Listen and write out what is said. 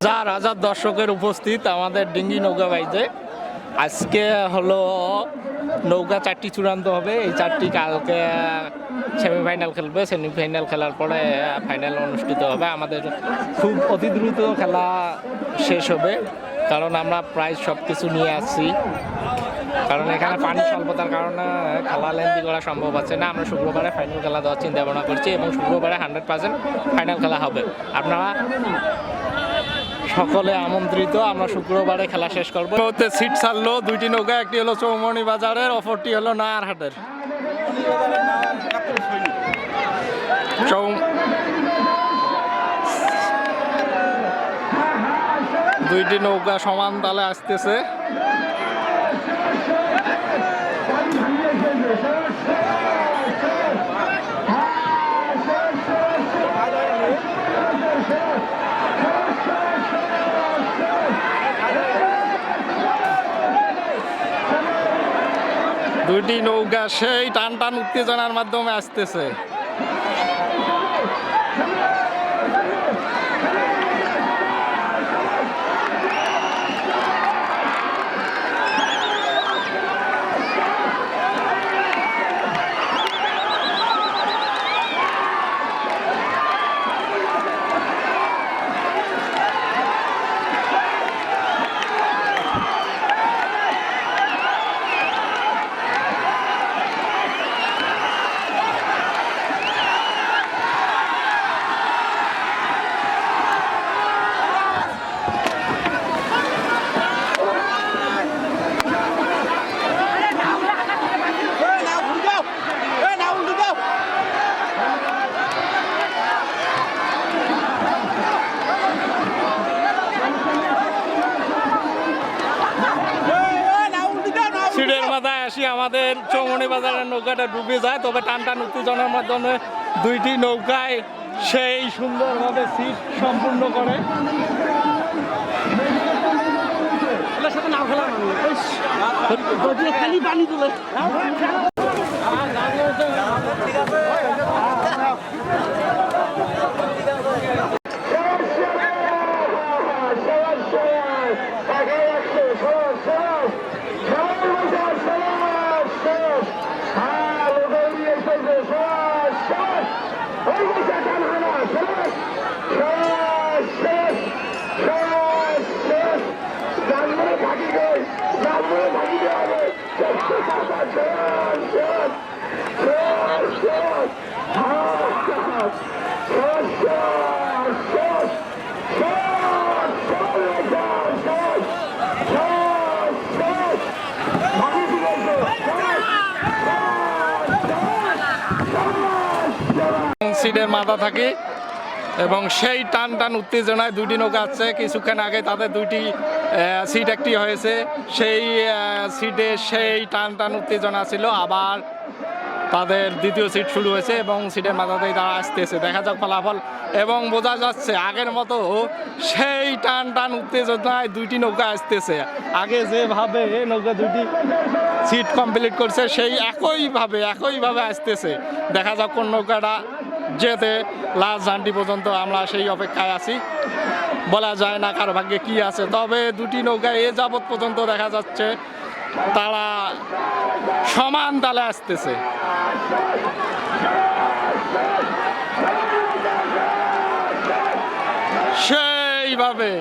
হাজার হাজার দর্শকের উপস্থিত আমাদের ডিঙ্গি নৌকা বাইতে আজকে হলো নৌকা 4টি চূড়ান্ত হবে। এই 4টি কালকে সেমিফাইনাল খেলবে, সেমিফাইনাল খেলার পরে ফাইনাল অনুষ্ঠিত হবে। আমাদের খুব অতি দ্রুত খেলা শেষ হবে, কারণ আমরা প্রায় সব কিছু নিয়ে আসছি। কারণ এখানে পানি স্বল্পতার কারণে খেলা লেন্দি করা সম্ভব আছে না। আমরা শুক্রবারে ফাইনাল খেলা দেওয়ার চিন্তা ভাবনা করছি এবং শুক্রবারে 100% ফাইনাল খেলা হবে। আপনারা সকলে আমন্ত্রিত। আমরা শুক্রবারে খেলা শেষ করবো। সিট ছাড়লো 2টি নৌকা, একটি হলো চৌমনি বাজারের, অপরটি হলো নায়ারহাটের। 2টি নৌকা সমান তালে আসতেছে। দুইটি নৌকা সেই টান টান উত্তেজনার মাধ্যমে আসতেছে। সিটের মাথায় আসি আমাদের চৌমনি বাজারের নৌকাটা ডুবে যায়, তবে টান টান উত্তেজনার মাধ্যমে 2টি নৌকায় সেই সুন্দরভাবে সিট সম্পূর্ণ করে। পানি তুলে সিটের মাথা থাকে এবং সেই টান টান উত্তেজনায় 2টি নৌকা আছে। কিছুক্ষণ আগে তাদের 2টি সিট একটি হয়েছে, সেই সিটে সেই টান টান উত্তেজনা ছিল। আবার তাদের দ্বিতীয় সিট শুরু হয়েছে এবং সিটের মাথাতেই তারা আসতেছে। দেখা যাক ফলাফল, এবং বোঝা যাচ্ছে আগের মতো সেই টান টান উত্তেজনায় 2টি নৌকা আসতেছে। আগে যেভাবে নৌকা 2টি সিট কমপ্লিট করছে সেই একইভাবে আসতেছে। দেখা যাক কোন নৌকাটা যেতে লাস্ট জার্নি পর্যন্ত আমরা সেই অপেক্ষায় আছি। বলা যায় না কার ভাগ্যে কি আছে, তবে 2টি নৌকা এ যাবৎ পর্যন্ত দেখা যাচ্ছে তারা সমান তালে আসতেছে। সেইভাবে